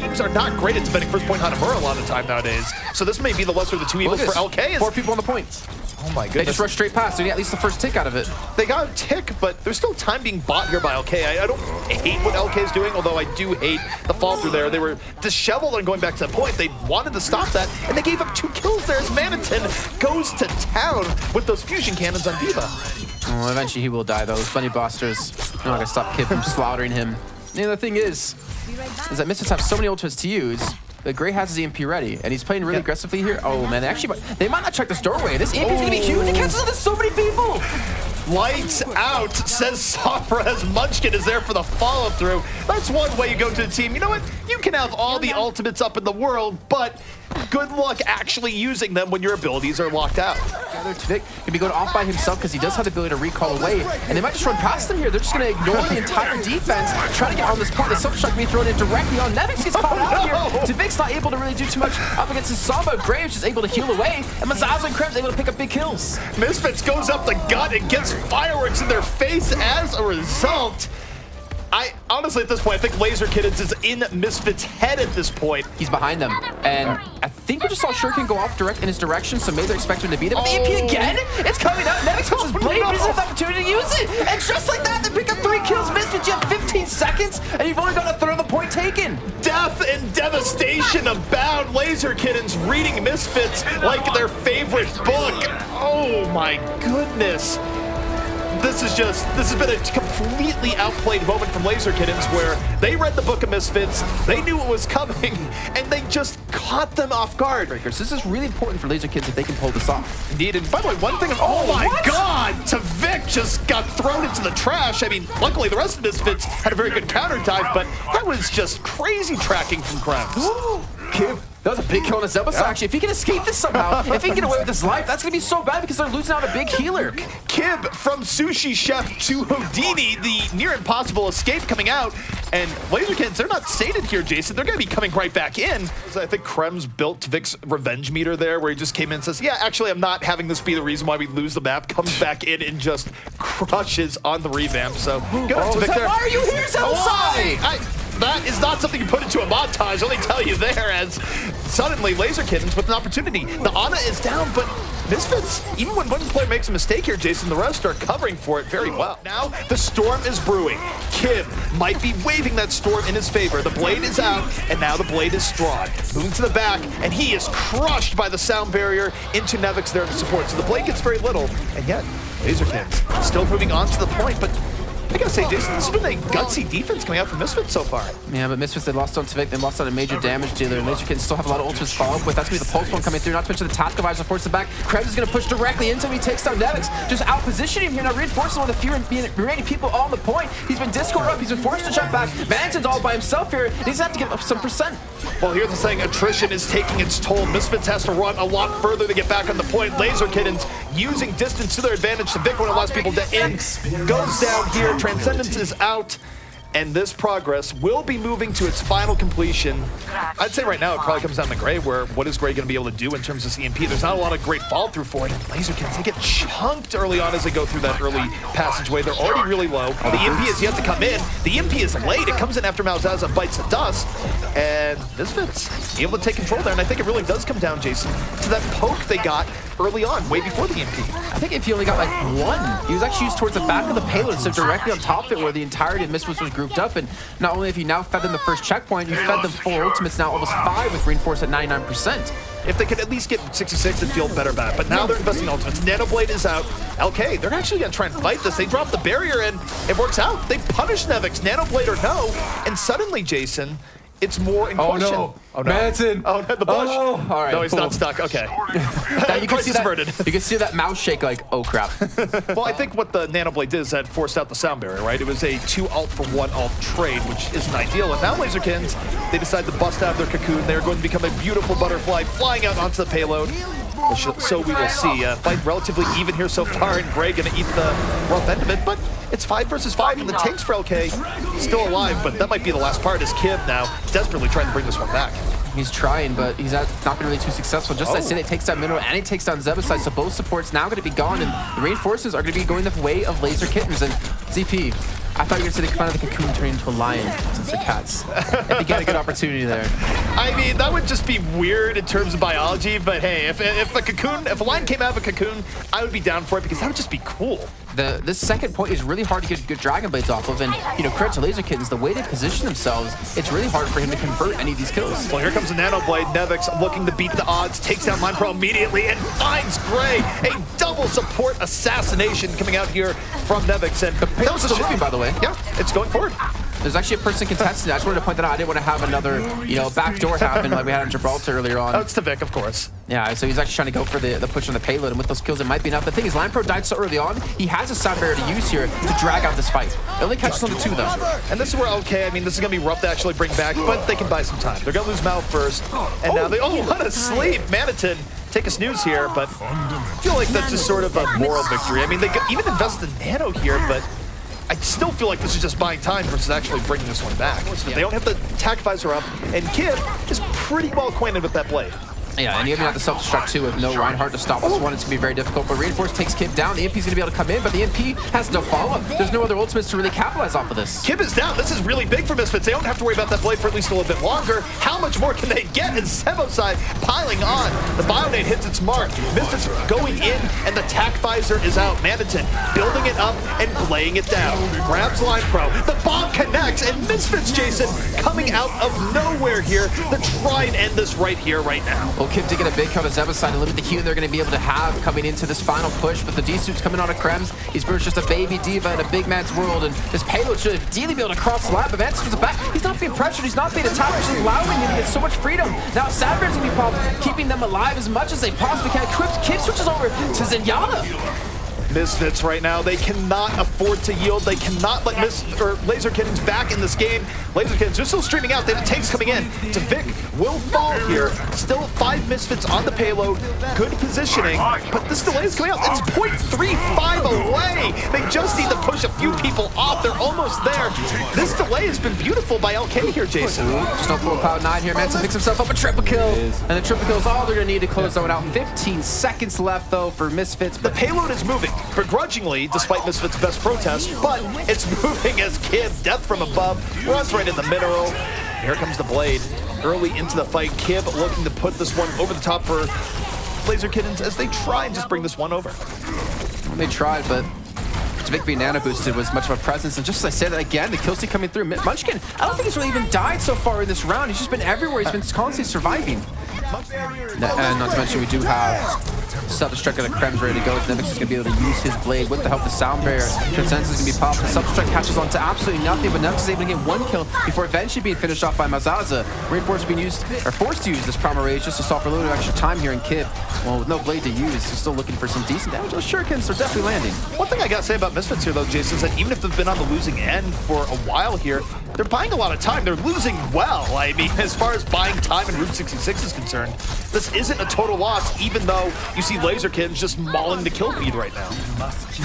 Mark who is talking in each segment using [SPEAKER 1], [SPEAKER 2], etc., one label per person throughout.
[SPEAKER 1] teams are not great at defending first point Hanamura a lot of the time nowadays. So this may be the lesser of the two evils for LK.
[SPEAKER 2] 4 people on the point.
[SPEAKER 1] Oh my goodness.
[SPEAKER 2] They just rush straight past, so you get at least the first tick out of it.
[SPEAKER 1] They got a tick, but there's still time being bought here by LK. I don't hate what LK is doing, although I do hate the fall through there. They were disheveled and going back to the point. They wanted to stop that, and they gave up 2 kills there as Manitin goes to town with those fusion cannons on Diva.
[SPEAKER 2] Oh, eventually he will die, though. Those Bunny Bosters are not going to stop Kid from slaughtering him. And the thing is that Misfits have so many ultimates to use. But Gray has his EMP ready, and he's playing really aggressively here. Oh man, they might not check this doorway. This EMP is gonna be huge. It catches on so many people.
[SPEAKER 1] Lights out, says Sombra as Munchkin is there for the follow through. That's one way you go to the team. You know what? You can have all the ultimates up in the world, but good luck actually using them when your abilities are locked out.
[SPEAKER 2] Vic can be going off by himself because he does have the ability to recall away, and they might just run past him here. They're just going to ignore the entire defense, trying to get on this point. The self-shot can be thrown in directly on. Nevix gets called out here. Devic's not able to really do too much up against his Sombra. Graves just able to heal away, and Mazazo and Krebs able to pick up big kills.
[SPEAKER 1] Misfits goes up the gut and gets fireworks in their face as a result. Honestly, at this point, I think Laser Kittenz is in Misfits' head at this point.
[SPEAKER 2] He's behind them, and I think we just saw Shuriken go off direct in his direction, so maybe they're expecting him to beat him. But the EP again? It's coming out. Nevix has his blade, but he doesn't have the opportunity to use it. And just like that, they pick up 3 kills. Misfits, you have 15 seconds, and you've only got a third of the point taken.
[SPEAKER 1] Death and devastation abound. Laser Kittenz reading Misfits like their favorite book. Oh my goodness. This has been a completely outplayed moment from Laser Kittenz where they read the book of Misfits, they knew it was coming, and they just caught them off guard.
[SPEAKER 2] This is really important for Laser Kittenz if they can pull this off.
[SPEAKER 1] Indeed, and by the way, one thing, oh my god, Vic just got thrown into the trash. I mean, luckily the rest of Misfits had a very good counter dive, but that was just crazy tracking from Krebs.
[SPEAKER 2] Kib. That was a big kill on the Zelda. Actually, if he can escape this somehow, if he can get away with his life, that's going to be so bad because they're losing out a big healer.
[SPEAKER 1] Kib from Sushi Chef to Houdini, the near impossible escape coming out. And Laser Kittenz, they're not sated here, Jason. They're going to be coming right back in. So I think Krebs built Vic's revenge meter there where he just came in and says, yeah, actually, I'm not having this be the reason why we lose the map. Comes back in and just crushes on the revamp. So good to Vic there.
[SPEAKER 2] Why are you here, Zelda?
[SPEAKER 1] That is not something you put into a montage, let me tell you there, as suddenly Laser Kittenz with an opportunity. The Ana is down, but Misfits, even when one player makes a mistake here, Jason, the rest are covering for it very well. Now, the storm is brewing. Kib might be waving that storm in his favor. The blade is out, and now the blade is strong. Moving to the back, and he is crushed by the sound barrier into Nevix there to support. So the blade gets very little, and yet Laser Kittenz still moving on to the point, but I gotta say, Jason, this has been a gutsy defense coming out from Misfits so far.
[SPEAKER 2] Yeah, but Misfits, they lost on Vic, they lost on a major damage dealer, and Laser Kittenz still have a lot of ultimates to follow up with. That's gonna be the pulse one coming through, not to mention the task advisor force the back. Krebs is gonna push directly into him, he takes down Nevix, just out-positioning him here, now reinforcing one of the few remaining people on the point. He's been discoed up, he's been forced to jump back. Manton's all by himself here, and he's gonna have to give up some percent.
[SPEAKER 1] Well, here's the thing, attrition is taking its toll. Misfits has to run a lot further to get back on the point. Laser Kittenz using distance to their advantage. To Vic, one of the last people to in, goes down here. Transcendence is out, and this progress will be moving to its final completion. I'd say right now it probably comes down to Gray, where what is Gray going to be able to do in terms of CMP? There's not a lot of great fall through for it. And Laser Kittenz, they get chunked early on as they go through that early passageway. They're already really low. The EMP is yet to come in. The EMP is late. It comes in after Malzaza bites the dust. And Misfits able to take control there. And I think it really does come down, Jason, to that poke they got early on, way before the EMP.
[SPEAKER 2] I think if he only got like 1, he was actually used towards the back of the payload, so directly on top of it where the entirety of Misfits was grouped up. And not only have you now fed them the first checkpoint, you fed them 4 ultimates, now almost 5 with reinforce at 99%.
[SPEAKER 1] If they could at least get 66 and feel better about it. But now they're investing ultimates. Nanoblade is out. LK, they're actually going to try and fight this. They drop the barrier and it works out. They punish Nevix, Nanoblade or no. And suddenly, Jason, it's more in question.
[SPEAKER 2] No. Oh no. Manson.
[SPEAKER 1] Oh, the bush.
[SPEAKER 2] Oh. All right,
[SPEAKER 1] no, he's not stuck. Okay.
[SPEAKER 2] You can see that mouse shake like, oh crap.
[SPEAKER 1] Well, I think what the Nanoblade did is that forced out the sound barrier, right? It was a 2 ult for 1 ult trade, which isn't ideal. And now Laser Kittenz, they decide to bust out their cocoon. They're going to become a beautiful butterfly flying out onto the payload. So we will see. Fight relatively even here so far, and Gray gonna eat the rough end of it, but it's 5 versus 5, and the tanks for LK still alive, but that might be the last part as Kib now desperately trying to bring this one back.
[SPEAKER 2] He's trying, but he's not been really too successful. Just as I said, it takes down Mineral and it takes down Zebasai, so both supports now going to be gone, and the reinforcements are going to be going the way of Laser Kittenz. And ZP, I thought you were going to say they come out of the cocoon turning into a lion since they're cats. If you get a good opportunity there.
[SPEAKER 1] I mean, that would just be weird in terms of biology, but hey, if a lion came out of a cocoon, I would be down for it because that would just be cool.
[SPEAKER 2] This second point is really hard to get good Dragon Blades off of, and credit to Laser Kittenz, the way they position themselves, it's really hard for him to convert any of these kills.
[SPEAKER 1] Well, here comes the Nano Blade. Nevix looking to beat the odds, takes down Line Pro immediately and finds Gray. A double support assassination coming out here from Nevix, and
[SPEAKER 2] that was still moving, by the way.
[SPEAKER 1] Yeah, it's going forward.
[SPEAKER 2] There's actually a person contesting it. I just wanted to point that out. I didn't want to have another, backdoor happen like we had in Gibraltar earlier on.
[SPEAKER 1] Oh, it's to Vic, of course.
[SPEAKER 2] Yeah, so he's actually trying to go for the push on the payload, and with those kills, it might be enough. The thing is, Line Pro died so early on, he has a sound barrier to use here to drag out this fight. It only catches on to 2, though.
[SPEAKER 1] And this is where, okay, I mean, this is going to be rough to actually bring back, but they can buy some time. They're going to lose Mal first, and now they, what a sleep. Manitin, take a snooze here, but I feel like that's just sort of a moral victory. I mean, they even invested in Nano here, but I still feel like this is just buying time versus actually bringing this one back. They don't have the attack visor up, and Kid is pretty well acquainted with that blade.
[SPEAKER 2] Yeah, and you even have the self-destruct too with no Reinhardt to stop this one. It's going to be very difficult, but Reinforce takes Kib down. The EMP's going to be able to come in, but the EMP has no follow-up. There's no other ultimates to really capitalize off of this.
[SPEAKER 1] Kib is down. This is really big for Misfits. They don't have to worry about that blade for at least a little bit longer. How much more can they get? And Seboside piling on. The Bionade hits its mark. Misfits going in, and the tack visor is out. Manitin building it up and laying it down. Grabs Line Pro. The bomb connects, and Misfits, Jason, coming out of nowhere here to try and end this right here, right now.
[SPEAKER 2] Well, Kib did get a big kill to Zebaside and limit the heal they're going to be able to have coming into this final push, but the D-suit's coming out of Krems. He's just a baby diva in a big man's world, and this payload should ideally be able to cross the line, but Vance comes back. He's not being pressured, he's not being attacked, just allowing him to get so much freedom. Now Sadbear's going to be popped, keeping them alive as much as they possibly can. Kib switches over to Zenyatta.
[SPEAKER 1] Misfits right now, they cannot afford to yield. They cannot let Laser Kittenz back in this game. Laser Kittenz, they're still streaming out. They have tanks coming in. To Vic will fall here. Still 5 Misfits on the payload. Good positioning, but this delay is coming out. It's 0.35 away. They just need to push a few people off. They're almost there. This delay has been beautiful by LK here, Jason.
[SPEAKER 2] Just no full Cloud 9 here. Manson picks himself up a triple kill. And the triple kill is all they're going to need to close that one out. 15 seconds left, though, for Misfits.
[SPEAKER 1] The payload is moving. Begrudgingly, despite Misfits' best protest, but it's moving as Kib, death from above, runs right in the middle. Here comes the blade. Early into the fight, Kib looking to put this one over the top for Laser Kittenz as they try and just bring this one over.
[SPEAKER 2] Well, they tried, but Vic being nano boosted was much of a presence, and just as I said that again, the kill streak coming through. Munchkin, I don't think he's really even died so far in this round. He's just been everywhere. He's been constantly surviving. And not to mention, we do have self-destruct and the Krems ready to go. Nevix is going to be able to use his blade with the help of sound barrier. Consensus is going to be popped. The self-destruct catches on to absolutely nothing, but Nevix is able to get 1 kill before eventually being finished off by Mazaza. Reinforce being used, or forced to use this Primal Rage just to solve for a little bit of extra time here in Kib. Well, with no blade to use, he's still looking for some decent damage. Those shurikens are definitely landing.
[SPEAKER 1] One thing I got to say about Misfits here, though, Jason, is that even if they've been on the losing end for a while here, they're buying a lot of time. They're losing well. I mean, as far as buying time in Route 66 is concerned, this isn't a total loss, even though you see Laser Kittenz just mauling the kill feed right now.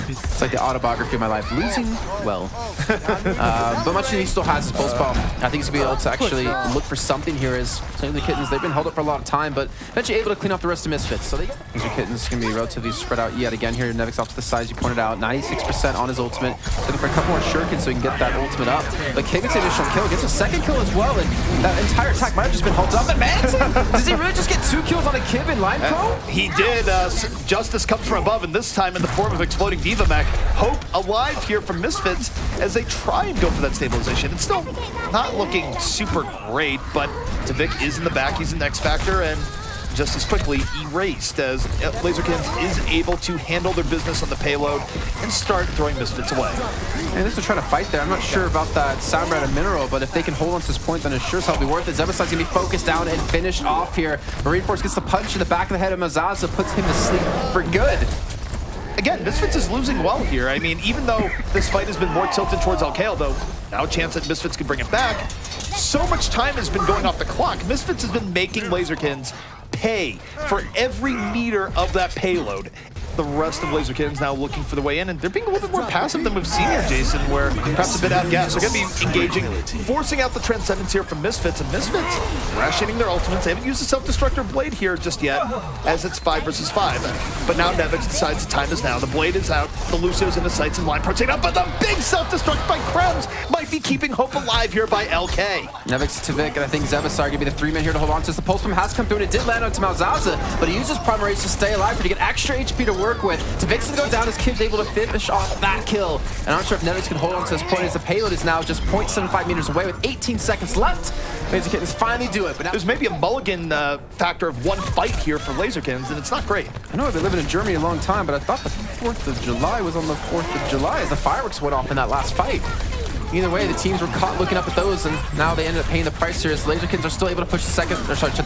[SPEAKER 2] It's like the autobiography of my life. Losing well. But much he still has his pulse bomb. I think he's going to be able to actually look for something here as Laser Kittenz, they've been held up for a lot of time, but eventually able to clean up the rest of Misfits. So Laser Kittenz is going to be relatively spread out yet again here. Nevix off to the side, as you pointed out. 96% on his ultimate. Looking for a couple more shurikens so he can get that ultimate up. But K gets the initial kill, gets a second kill as well, and that entire attack might have just been held up. And Manson, does he really just get 2 kills on a Kib in Line Pro?
[SPEAKER 1] He did. Justice comes from above, and this time in the form of exploding Diva Mech. Hope alive here from Misfits as they try and go for that stabilization. It's still not looking super great, but Tavik is in the back. He's an X Factor, and just as quickly erased as Laser Kittenz is able to handle their business on the payload and start throwing Misfits away.
[SPEAKER 2] And this is trying to fight there. I'm not sure about that Sombra and Mineral, but if they can hold on to this point, then it sure as hell be worth it. Zebaside's gonna be focused down and finished off here. Reinforce gets the punch in the back of the head of Mazaza, puts him to sleep for good.
[SPEAKER 1] Again, Misfits is losing well here. I mean, even though this fight has been more tilted towards LKL, though, now a chance that Misfits could bring it back. So much time has been going off the clock. Misfits has been making Laser Kittenz pay for every meter of that payload. the rest of Laser Kittenz now looking for the way in, and they're being a little bit more passive than we've seen here, Jason, where perhaps a bit outgassed. They're going to be engaging, forcing out the Transcendence here from Misfits, and Misfits rationing their ultimates. They haven't used the Self-Destructor Blade here just yet, as it's 5 versus 5. But now Nevix decides the time is now. The Blade is out, the Lucio's in the sights and line protein up, but the big Self-Destruct by Krebs might be keeping hope alive here by LK.
[SPEAKER 2] Nevix to Vic, and I think Zebasar going to be the 3-man here to hold on to. The Pulse Bomb has come through, and it did land onto Malzaza, but he uses Primal Rage to stay alive to get extra HP to work with. Tvix to go down as Kib's able to finish off that kill. And I'm not sure if Nevix can hold on to this point, as the payload is now just 0.75 meters away with 18 seconds left. Laser Kittenz finally do it. But now there's
[SPEAKER 1] maybe a mulligan factor of one fight here for Laser Kittenz, and it's not great.
[SPEAKER 2] I know I've been living in Germany a long time, but I thought the 4th of July was on the 4th of July as the fireworks went off in that last fight. Either way, the teams were caught looking up at those, and now they ended up paying the price here as Laser Kittenz are still able to push the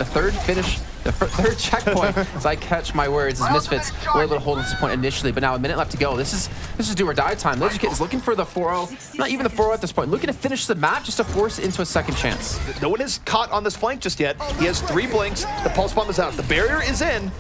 [SPEAKER 2] third finish, the third checkpoint, as I catch my words, as Misfits were able to hold this point initially, but now a minute left to go. This is do or die time. Laser Kittenz looking for the 4-0, not even the 4-0 at this point, looking to finish the map just to force it into a second chance.
[SPEAKER 1] No one is caught on this flank just yet. He has 3 blinks, the Pulse Bomb is out, the barrier is in.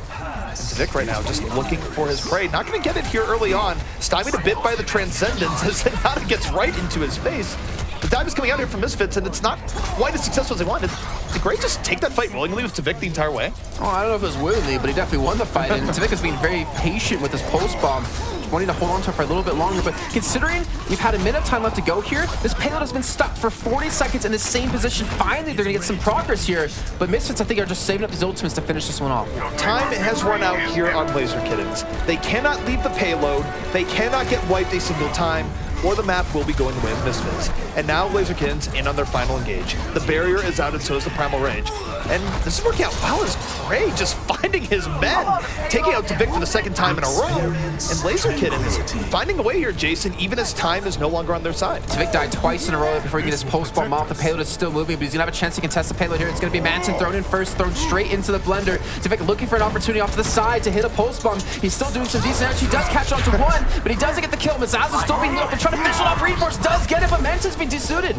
[SPEAKER 1] Vic right now just looking for his prey. Not going to get it here early on. Stymied a bit by the Transcendence as Zenyatta gets right into his face. The dive is coming out here from Misfits, and it's not quite as successful as they wanted. Did Gray just take that fight willingly with Tvik the entire way?
[SPEAKER 2] Oh, I don't know if it was willingly, but he definitely won the fight, and Tvik has been very patient with his Pulse Bomb, wanting to hold on to it for a little bit longer, but considering we've had a minute of time left to go here, this payload has been stuck for 40 seconds in the same position. Finally, they're going to get some progress here, but Misfits, I think, are just saving up these ultimates to finish this one off.
[SPEAKER 1] Time has run out here on Laser Kittenz. They cannot leave the payload, they cannot get wiped a single time, or the map will be going the way of Misfits. And now Laser Kittenz in on their final engage. The barrier is out, and so is the Primal Rage. And this is working out well as Gray just finding his men, taking out Tvik for the 2nd time in a row. And Laser Kittenz finding a way here, Jason, even as time is no longer on their side.
[SPEAKER 2] Tvik died twice in a row before he gets his Pulse Bomb off. The payload is still moving, but he's gonna have a chance to contest the payload here. It's gonna be Manson thrown in first, thrown straight into the blender. Tvik looking for an opportunity off to the side to hit a Pulse Bomb. He's still doing some decent damage. He does catch on to one, but he doesn't get the kill. Mazaza's still being lit up. They're trying to finish it off. Reinforce does get it, but Manson's been desuited.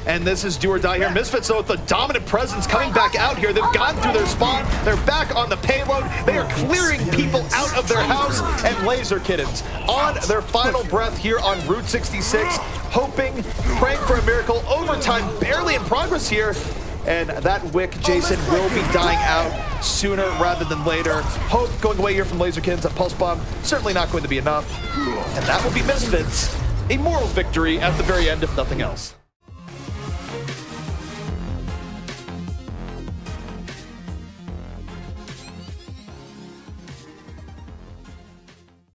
[SPEAKER 1] And this is do or die here. Misfits, though, with the dominant presence coming back out here. They've gone through their spawn. They're back on the payload. They are clearing people out of their house. And Laser Kittenz on their final breath here on Route 66, hoping, praying for a miracle. Overtime barely in progress here. And that wick, Jason, will be dying out sooner rather than later. Hope going away here from Laser Kittenz. A Pulse Bomb certainly not going to be enough. And that will be Misfits. A moral victory at the very end, if nothing else.